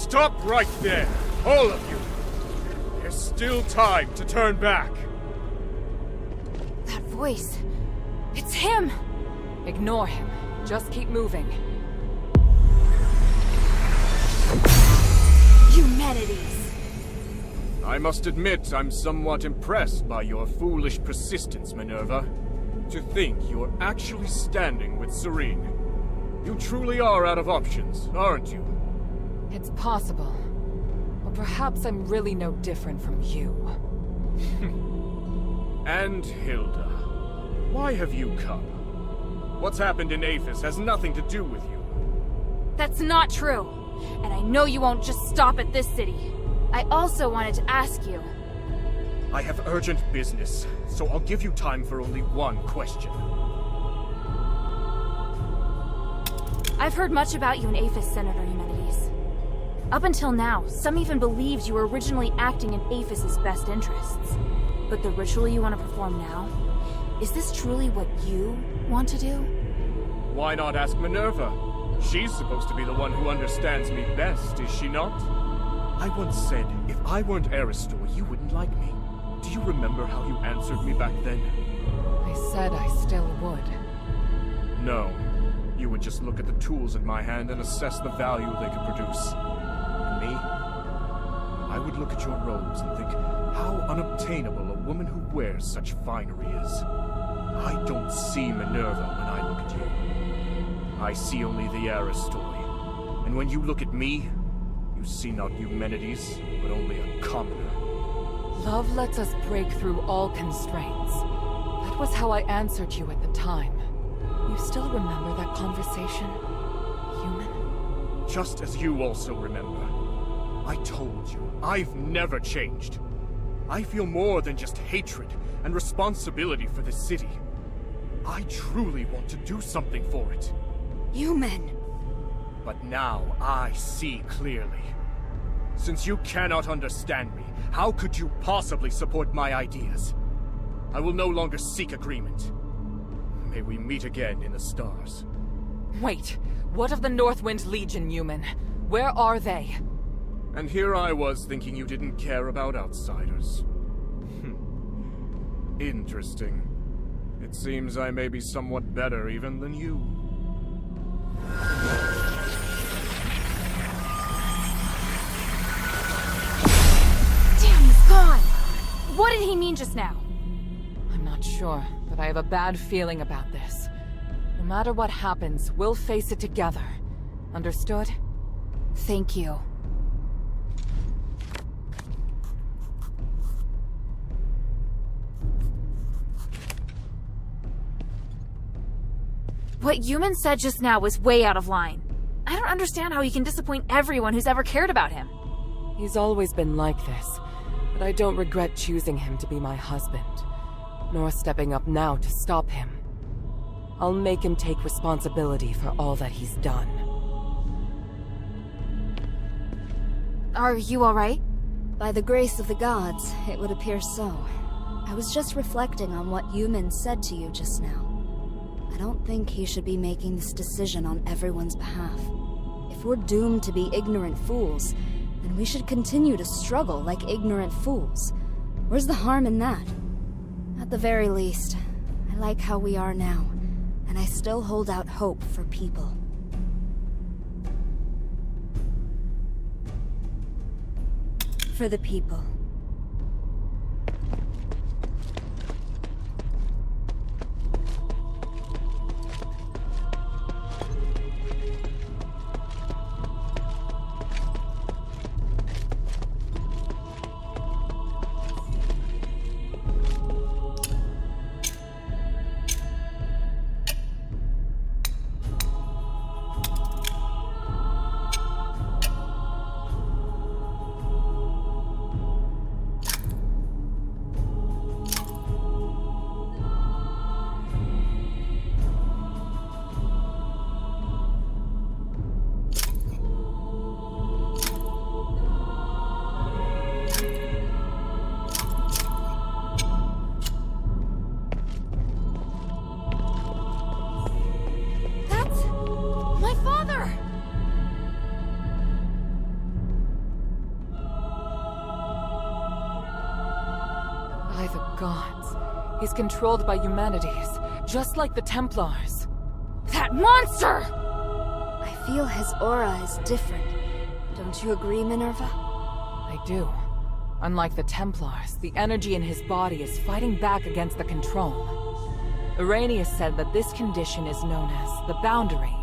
Stop right there, all of you. There's still time to turn back. That voice. It's him! Ignore him. Just keep moving. Humanities! I must admit I'm somewhat impressed by your foolish persistence, Minerva. To think you're actually standing with Serene. You truly are out of options, aren't you? It's possible. Or perhaps I'm really no different from you. And Hilda, why have you come? What's happened in Aphis has nothing to do with you. That's not true. And I know you won't just stop at this city. I also wanted to ask you. I have urgent business, so I'll give you time for only one question. I've heard much about you in Aphis, Senator Humanities. Up until now, some even believed you were originally acting in Aphis's best interests. But the ritual you want to perform now, is this truly what you want to do? Why not ask Minerva? She's supposed to be the one who understands me best, is she not? I once said, if I weren't Aristor, you wouldn't like me. Do you remember how you answered me back then? I said I still would. No. You would just look at the tools in my hand and assess the value they could produce. And me? I would look at your robes and think how unobtainable a woman who wears such finery is. I don't see Minerva when I look at you. I see only the Aristor. And when you look at me, you see not Eumenides, but only a commoner. Love lets us break through all constraints. That was how I answered you at the time. You still remember that conversation, human? Just as you also remember. I told you, I've never changed. I feel more than just hatred and responsibility for this city. I truly want to do something for it. Human! But now I see clearly. Since you cannot understand me, how could you possibly support my ideas? I will no longer seek agreement. May we meet again in the stars. Wait, what of the Northwind Legion, human? Where are they? And here I was thinking you didn't care about outsiders. Interesting. It seems I may be somewhat better even than you. Damn, he's gone! What did he mean just now? I'm not sure, but I have a bad feeling about this. No matter what happens, we'll face it together. Understood? Thank you. What Human said just now was way out of line. I don't understand how he can disappoint everyone who's ever cared about him. He's always been like this, but I don't regret choosing him to be my husband, nor stepping up now to stop him. I'll make him take responsibility for all that he's done. Are you alright? By the grace of the gods, it would appear so. I was just reflecting on what Human said to you just now. I don't think he should be making this decision on everyone's behalf. If we're doomed to be ignorant fools, then we should continue to struggle like ignorant fools. Where's the harm in that? At the very least, I like how we are now, and I still hold out hope for people. For the people. gods. He's controlled by humanities, just like the Templars. That monster! I feel his aura is different. Don't you agree, Minerva? I do. Unlike the Templars, the energy in his body is fighting back against the control. Irenaeus said that this condition is known as the boundary.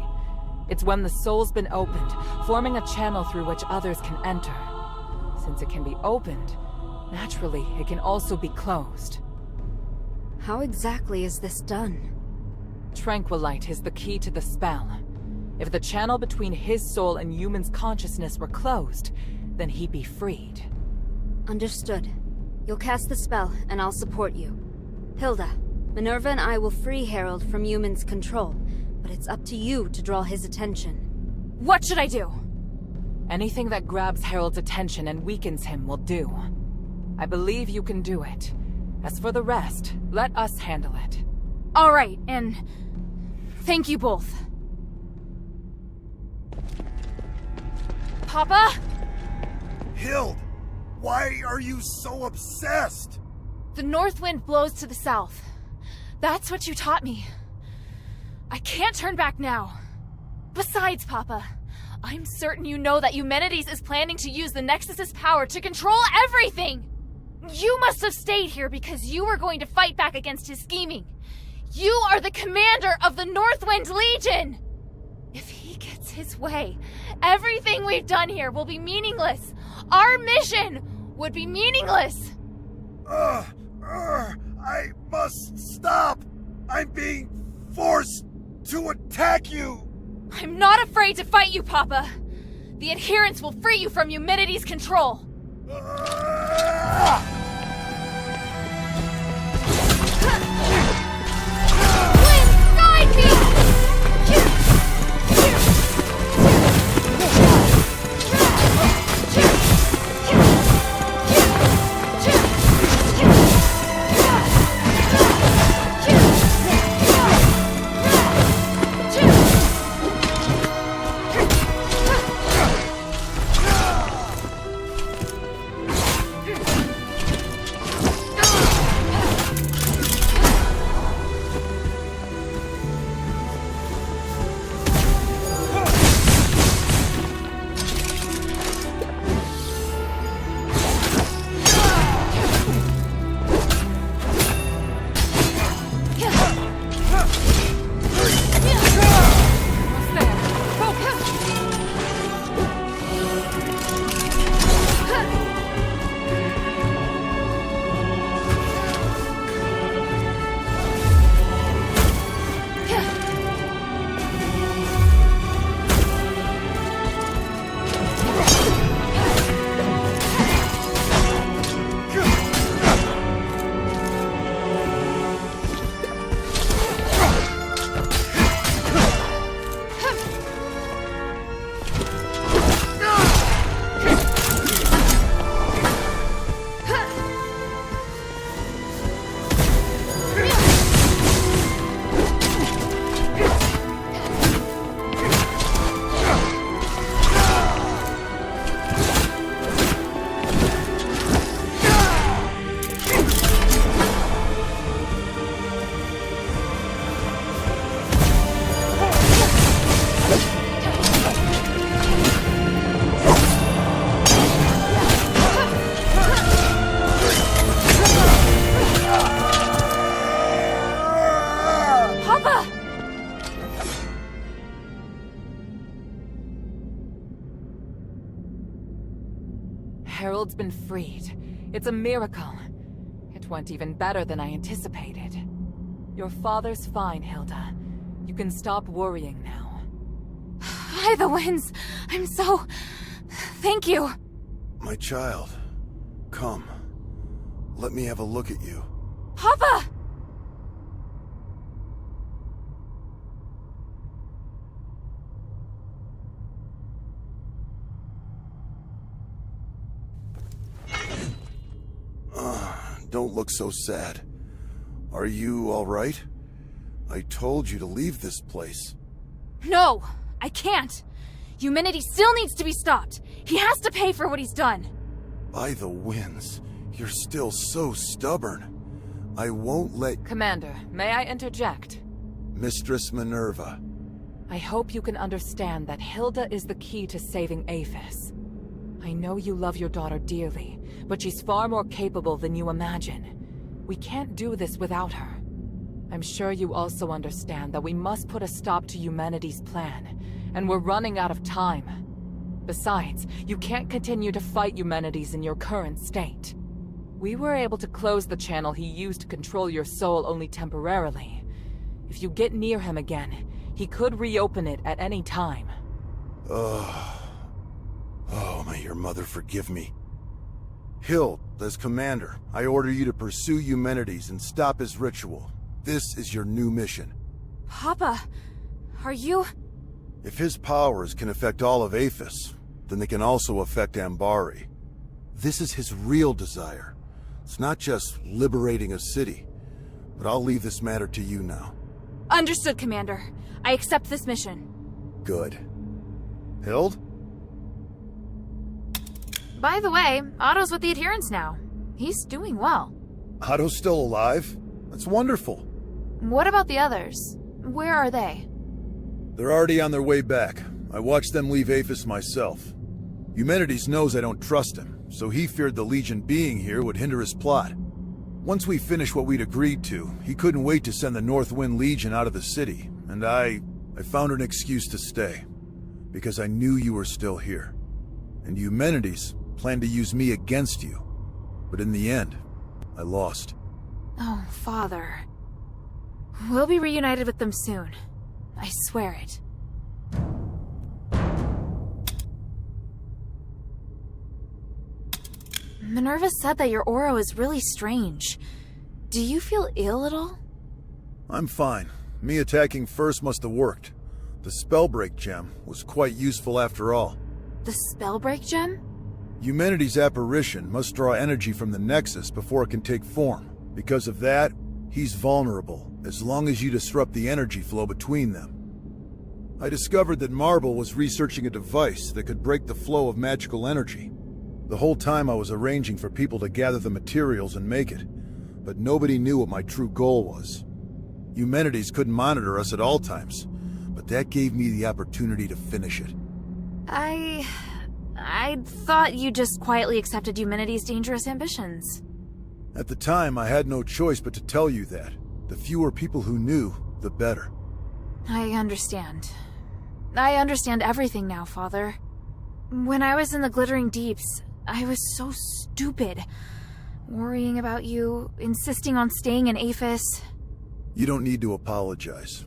It's when the soul's been opened, forming a channel through which others can enter. Since it can be opened, naturally, it can also be closed. How exactly is this done? Tranquilite is the key to the spell. If the channel between his soul and human's consciousness were closed, then he'd be freed. Understood. You'll cast the spell, and I'll support you. Hilda, Minerva and I will free Harold from human's control, but it's up to you to draw his attention. What should I do? Anything that grabs Harold's attention and weakens him will do. I believe you can do it. As for the rest, let us handle it. All right, and thank you both. Papa? Hild, why are you so obsessed? The north wind blows to the south. That's what you taught me. I can't turn back now. Besides, Papa, I'm certain you know that Eumenides is planning to use the Nexus's power to control everything! You must have stayed here because you were going to fight back against his scheming. You are the commander of the Northwind Legion! If he gets his way, everything we've done here will be meaningless. Our mission would be meaningless. I must stop. I'm being forced to attack you. I'm not afraid to fight you, Papa. The adherents will free you from Eumenides' control. Harold's been freed. It's a miracle. It went even better than I anticipated. Your father's fine, Hilda. You can stop worrying now. By the winds, I'm so... Thank you. My child, come. Let me have a look at you. Papa! Don't look so sad. Are you all right? I told you to leave this place. No, I can't. Eumenides still needs to be stopped. He has to pay for what he's done. By the winds, you're still so stubborn. I won't let... Commander, may I interject? Mistress Minerva. I hope you can understand that Hilda is the key to saving Aphis. I know you love your daughter dearly, but she's far more capable than you imagine. We can't do this without her. I'm sure you also understand that we must put a stop to humanity's plan, and we're running out of time. Besides, you can't continue to fight humanities in your current state. We were able to close the channel he used to control your soul only temporarily. If you get near him again, he could reopen it at any time. Oh, may your mother forgive me. Hild, as commander, I order you to pursue Eumenides and stop his ritual. This is your new mission. Papa, are you... If his powers can affect all of Aphis, then they can also affect Ambari. This is his real desire. It's not just liberating a city. But I'll leave this matter to you now. Understood, Commander. I accept this mission. Good. Hild? By the way, Otto's with the adherents now. He's doing well. Otto's still alive? That's wonderful. What about the others? Where are they? They're already on their way back. I watched them leave Aphis myself. Eumenides knows I don't trust him, so he feared the Legion being here would hinder his plot. Once we finished what we'd agreed to, he couldn't wait to send the Northwind Legion out of the city, and I found an excuse to stay. Because I knew you were still here. And Eumenides planned to use me against you. But in the end, I lost. Oh, Father. We'll be reunited with them soon. I swear it. Minerva said that your aura is really strange. Do you feel ill at all? I'm fine. Me attacking first must have worked. The Spellbreak gem was quite useful after all. The Spellbreak gem? Eumenides' apparition must draw energy from the Nexus before it can take form. Because of that, he's vulnerable, as long as you disrupt the energy flow between them. I discovered that Marble was researching a device that could break the flow of magical energy. The whole time I was arranging for people to gather the materials and make it, but nobody knew what my true goal was. Eumenides couldn't monitor us at all times, but that gave me the opportunity to finish it. I thought you just quietly accepted Eumenides' dangerous ambitions. At the time, I had no choice but to tell you that. The fewer people who knew, the better. I understand. I understand everything now, Father. When I was in the Glittering Deeps, I was so stupid. Worrying about you, insisting on staying in Aphis. You don't need to apologize.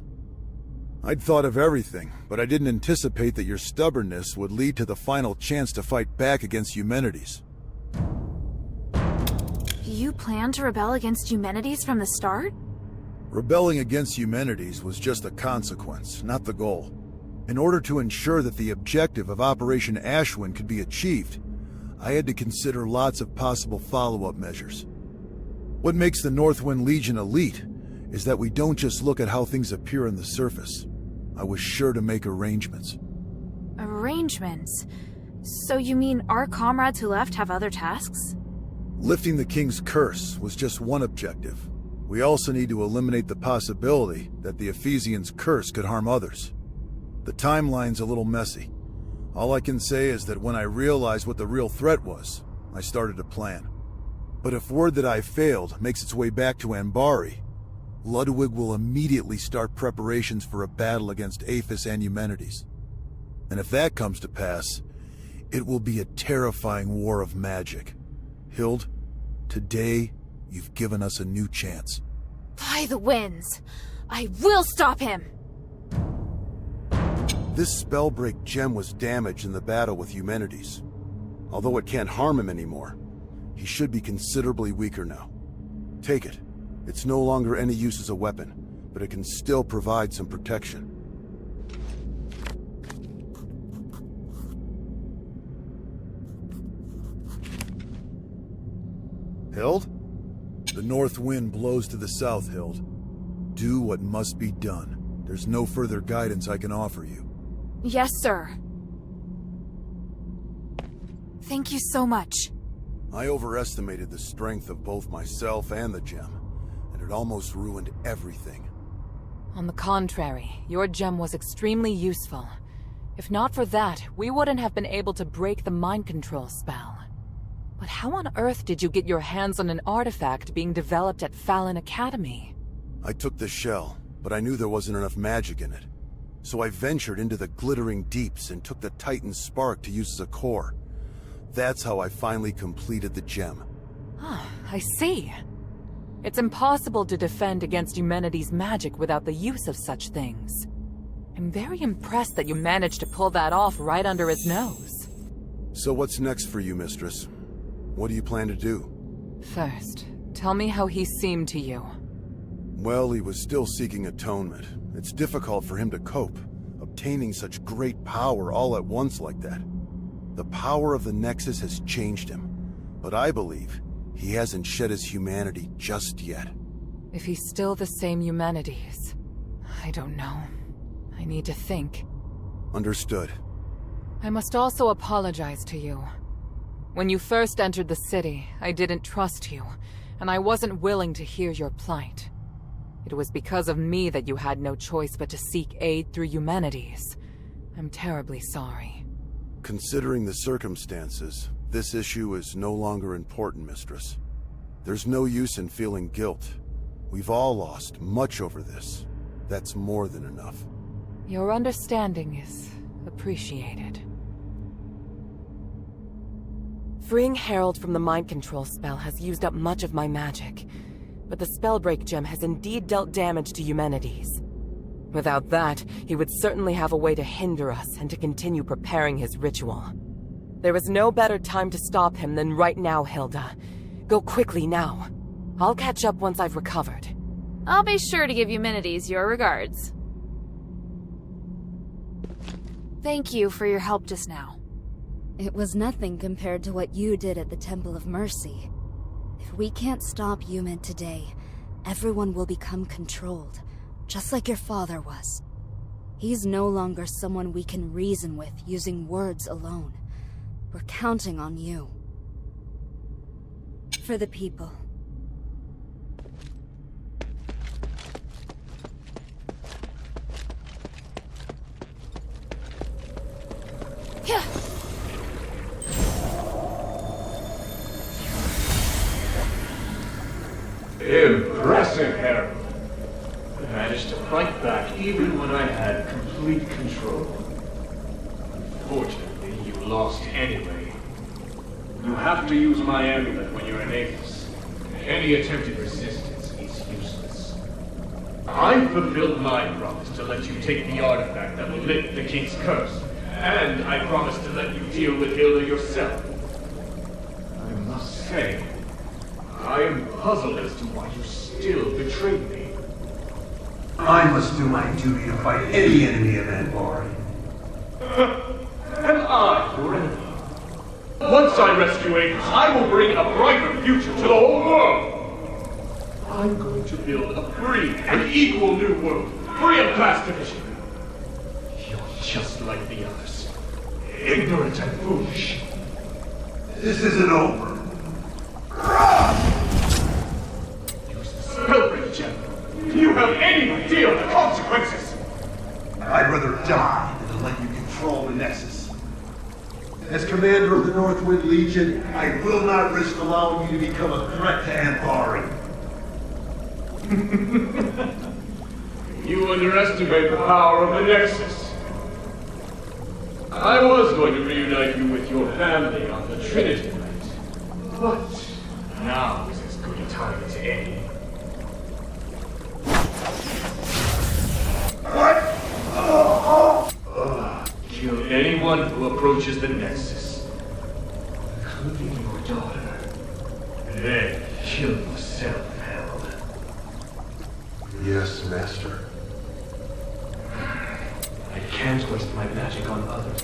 I'd thought of everything, but I didn't anticipate that your stubbornness would lead to the final chance to fight back against Eumenides. You planned to rebel against Eumenides from the start? Rebelling against Eumenides was just a consequence, not the goal. In order to ensure that the objective of Operation Ashwin could be achieved, I had to consider lots of possible follow-up measures. What makes the Northwind Legion elite is that we don't just look at how things appear on the surface. I was sure to make arrangements. Arrangements? So you mean our comrades who left have other tasks? Lifting the King's curse was just one objective. We also need to eliminate the possibility that the Ephesians' curse could harm others. The timeline's a little messy. All I can say is that when I realized what the real threat was, I started to plan. But if word that I failed makes its way back to Ambari, Ludwig will immediately start preparations for a battle against Aphis and Eumenides. And if that comes to pass, it will be a terrifying war of magic. Hild, today, you've given us a new chance. By the winds! I will stop him! This Spellbreak gem was damaged in the battle with Eumenides. Although it can't harm him anymore, he should be considerably weaker now. Take it. It's no longer any use as a weapon, but it can still provide some protection. Hild? The north wind blows to the south, Hild. Do what must be done. There's no further guidance I can offer you. Yes, sir. Thank you so much. I overestimated the strength of both myself and the gem. it almost ruined everything. On the contrary, your gem was extremely useful. If not for that, we wouldn't have been able to break the mind control spell. But how on earth did you get your hands on an artifact being developed at Fallon Academy? I took the shell, but I knew there wasn't enough magic in it. So I ventured into the glittering deeps and took the Titan Spark to use as a core. That's how I finally completed the gem. Ah, I see. It's impossible to defend against humanity's magic without the use of such things. I'm very impressed that you managed to pull that off right under his nose. So what's next for you, Mistress? What do you plan to do? First, tell me how he seemed to you. Well, he was still seeking atonement. It's difficult for him to cope, obtaining such great power all at once like that. The power of the Nexus has changed him, but I believe he hasn't shed his humanity just yet. If he's still the same humanities, I don't know. I need to think. Understood. I must also apologize to you. When you first entered the city, I didn't trust you, and I wasn't willing to hear your plight. It was because of me that you had no choice but to seek aid through humanities. I'm terribly sorry. Considering the circumstances, this issue is no longer important, Mistress. There's no use in feeling guilt. We've all lost much over this. That's more than enough. Your understanding is appreciated. Freeing Harold from the mind control spell has used up much of my magic, but the Spellbreak gem has indeed dealt damage to humanities. Without that, he would certainly have a way to hinder us and to continue preparing his ritual. There is no better time to stop him than right now, Hilda. Go quickly now. I'll catch up once I've recovered. I'll be sure to give Humanities your regards. Thank you for your help just now. It was nothing compared to what you did at the Temple of Mercy. If we can't stop Human today, everyone will become controlled, just like your father was. He's no longer someone we can reason with using words alone. We're counting on you. For the people. Yeah. Impressive, Harold. You managed to fight back even when I had complete control. Unfortunately, you lost anyway. You have to use my amulet when you're in Aphis. Any attempted resistance is useless. I fulfilled my promise to let you take the artifact that will lift the King's curse, and I promised to let you deal with Hilda yourself. I must say, I am puzzled as to why you still betrayed me. I must do my duty to fight any enemy of Anvari. Am I your enemy? Once I rescue Aphis, I will bring a brighter future to the whole world. I'm going to build a free and equal new world, free of class division. You're just like the others, ignorant and foolish. This isn't over. Use the Spellbreak gem. Do you have any idea of the consequences? I'd rather die than to let you control the Nexus. As commander of the Northwind Legion, I will not risk allowing you to become a threat to Anvari. You underestimate the power of the Nexus. I was going to reunite you with your family on the Trinity night, but now is as good a time as any. What? Kill anyone who approaches the Nexus, including your daughter. Then kill yourself, Harold. Yes, Master. I can't waste my magic on others.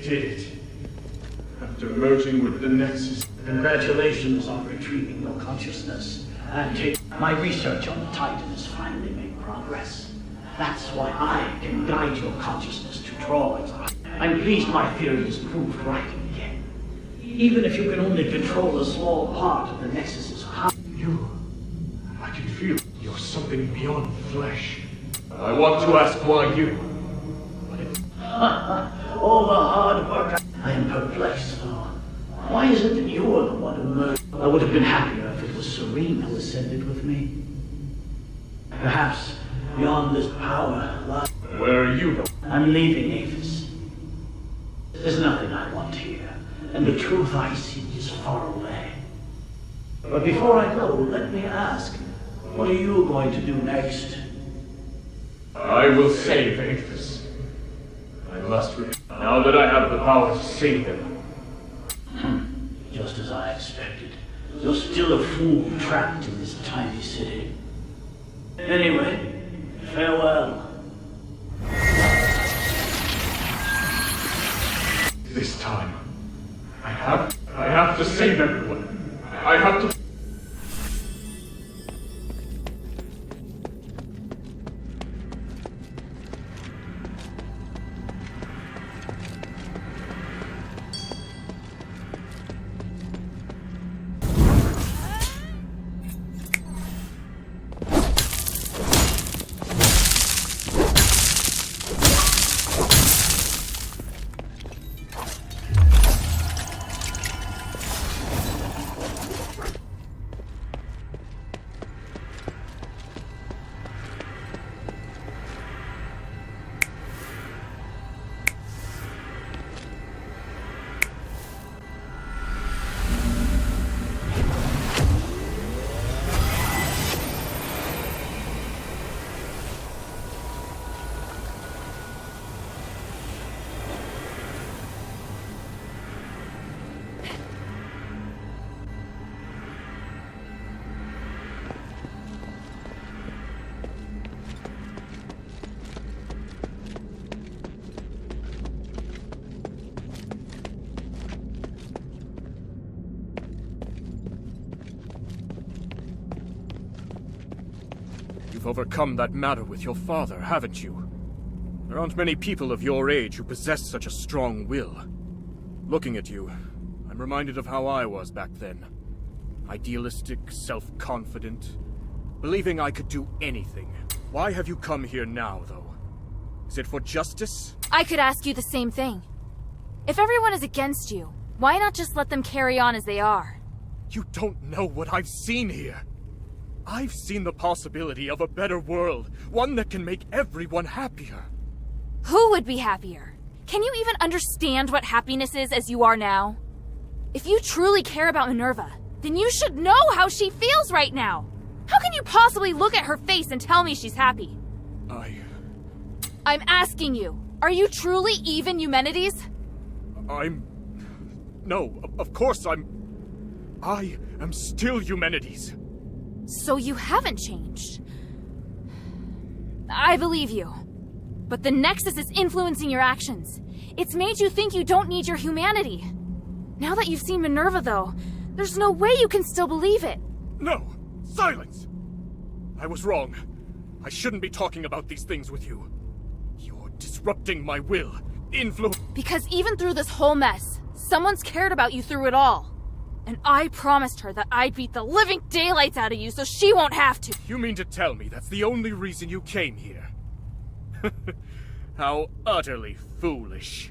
did it. After merging with the Nexus. Congratulations on retrieving your consciousness. My research on the Titan has finally made progress. That's why I can guide your consciousness to droids. I'm pleased my theory is proved right again. Even if you can only control a small part of the Nexus's power. I can feel you're something beyond flesh. I want to ask why you. All the hard work. I am perplexed though. Why is it that you're the one who murdered? I would have been happier if it was Serene who ascended with me. Perhaps beyond this power lies. Where are you? I'm leaving Avis. There's nothing I want here, and the truth I seek is far away. But before I go, let me ask, what are you going to do next? I will save Avis. I must. Now that I have the power to save them. Just as I expected. You're still a fool trapped in this tiny city. Anyway, farewell. This time, I have to save everyone. I have to. You've overcome that matter with your father, haven't you? There aren't many people of your age who possess such a strong will. Looking at you, I'm reminded of how I was back then. Idealistic, self-confident, believing I could do anything. Why have you come here now, though? Is it for justice? I could ask you the same thing. If everyone is against you, why not just let them carry on as they are? You don't know what I've seen here. I've seen the possibility of a better world, one that can make everyone happier. Who would be happier? Can you even understand what happiness is as you are now? If you truly care about Minerva, then you should know how she feels right now. How can you possibly look at her face and tell me she's happy? I'm asking you, are you truly even Eumenides? No, of course I am still Eumenides. So you haven't changed. I believe you. But the Nexus is influencing your actions. It's made you think you don't need your humanity. Now that you've seen Minerva, though, there's no way you can still believe it. No! Silence! I was wrong. I shouldn't be talking about these things with you. You're disrupting my will. Because even through this whole mess, someone's cared about you through it all. And I promised her that I'd beat the living daylights out of you so she won't have to. You mean to tell me that's the only reason you came here? How utterly foolish.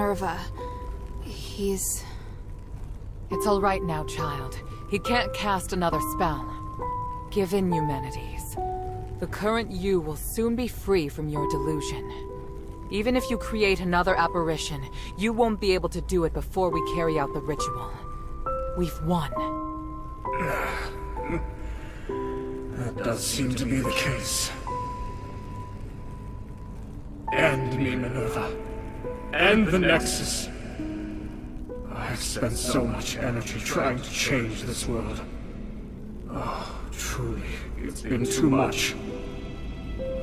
Minerva. He's... It's all right now, child. He can't cast another spell. Give in, Eumenides. The current you will soon be free from your delusion. Even if you create another apparition, you won't be able to do it before we carry out the ritual. We've won. That does seem to be the case. End me, Minerva. End the Nexus. I've spent so much energy trying to change this world. Oh, truly, it's been too much.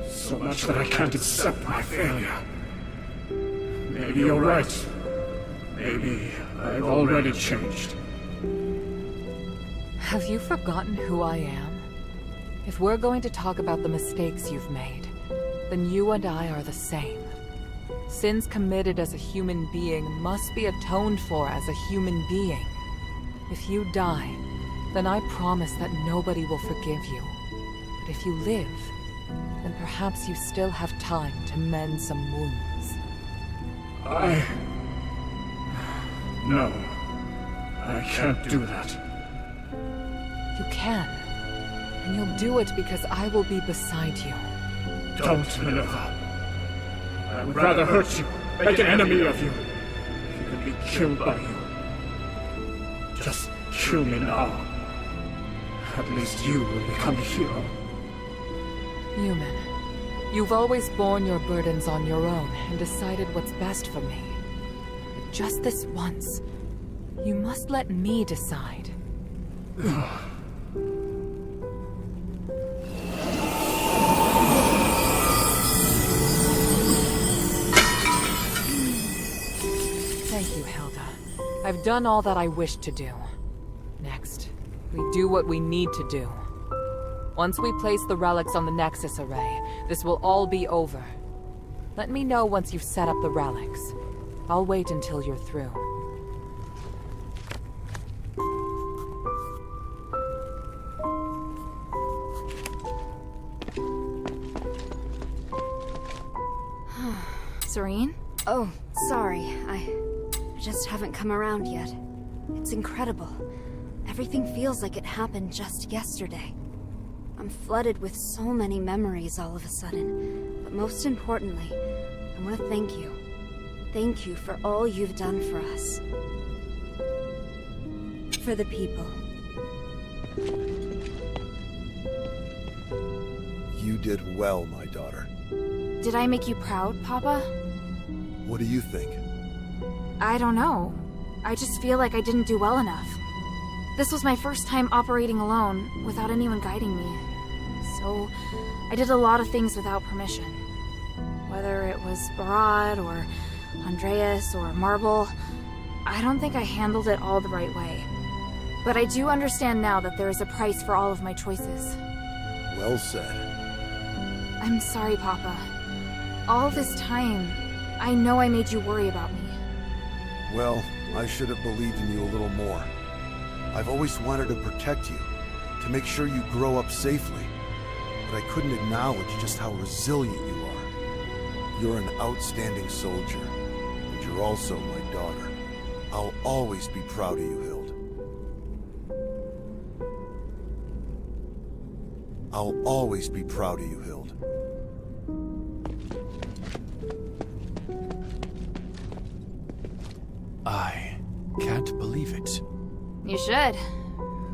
So much that I can't accept my failure. Maybe you're right. Maybe I've already changed. Have you forgotten who I am? If we're going to talk about the mistakes you've made, then you and I are the same. Sins committed as a human being must be atoned for as a human being. If you die, then I promise that nobody will forgive you. But if you live, then perhaps you still have time to mend some wounds. No. I can't do that. You can. And you'll do it because I will be beside you. Don't, Minerva. I would rather hurt you, make an enemy of you, than be killed by you. Just kill me now. At least you will become a hero. Human, you've always borne your burdens on your own and decided what's best for me. But just this once, you must let me decide. Thank you, Hilda. I've done all that I wished to do. Next, we do what we need to do. Once we place the relics on the Nexus array, this will all be over. Let me know once you've set up the relics. I'll wait until you're through. Serene? Oh, sorry. I just haven't come around yet. It's incredible. Everything feels like it happened just yesterday. I'm flooded with so many memories all of a sudden. But most importantly, I want to thank you. Thank you for all you've done for us. For the people. You did well, my daughter. Did I make you proud, Papa? What do you think? I don't know. I just feel like I didn't do well enough. This was my first time operating alone, without anyone guiding me. So, I did a lot of things without permission. Whether it was Barad, or Andreas, or Marble, I don't think I handled it all the right way. But I do understand now that there is a price for all of my choices. Well said. I'm sorry, Papa. All this time, I know I made you worry about me. Well, I should have believed in you a little more. I've always wanted to protect you, to make sure you grow up safely. But I couldn't acknowledge just how resilient you are. You're an outstanding soldier, and you're also my daughter. I'll always be proud of you, Hild. I'll always be proud of you, Hild. I can't believe it. You should.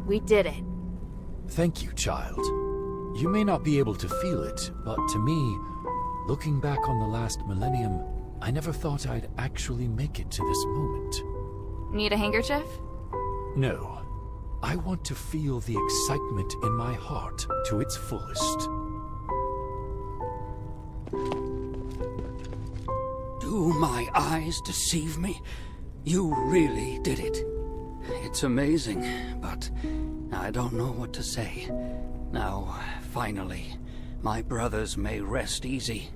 We did it. Thank you, child. You may not be able to feel it, but to me, looking back on the last millennium, I never thought I'd actually make it to this moment. Need a handkerchief? No. I want to feel the excitement in my heart to its fullest. Do my eyes deceive me? You really did it. It's amazing, but I don't know what to say. Now, finally, my brothers may rest easy.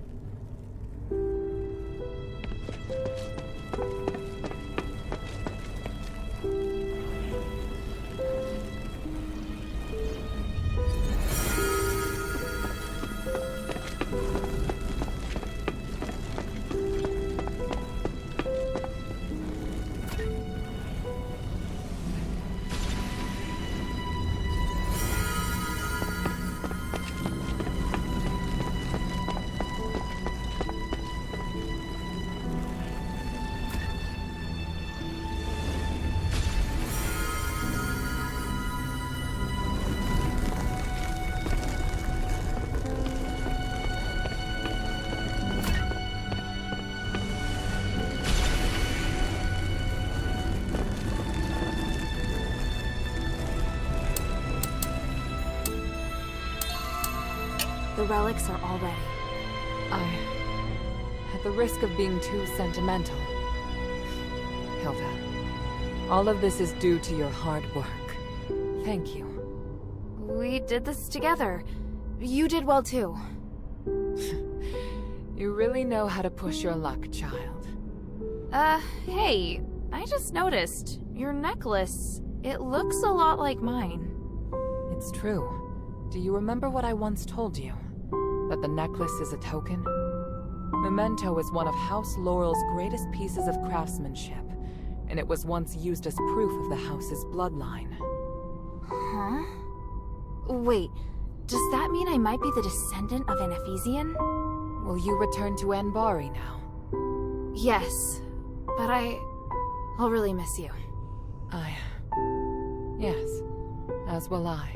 The relics are all ready. At the risk of being too sentimental, Hilda, all of this is due to your hard work. Thank you. We did this together. You did well too. You really know how to push your luck, child. Hey, I just noticed. Your necklace, it looks a lot like mine. It's true. Do you remember what I once told you? That the necklace is a token? Memento is one of House Laurel's greatest pieces of craftsmanship, and it was once used as proof of the house's bloodline. Huh? Wait, does that mean I might be the descendant of an Ephesian? Will you return to Anbari now? Yes, but I'll really miss you. Yes, as will I.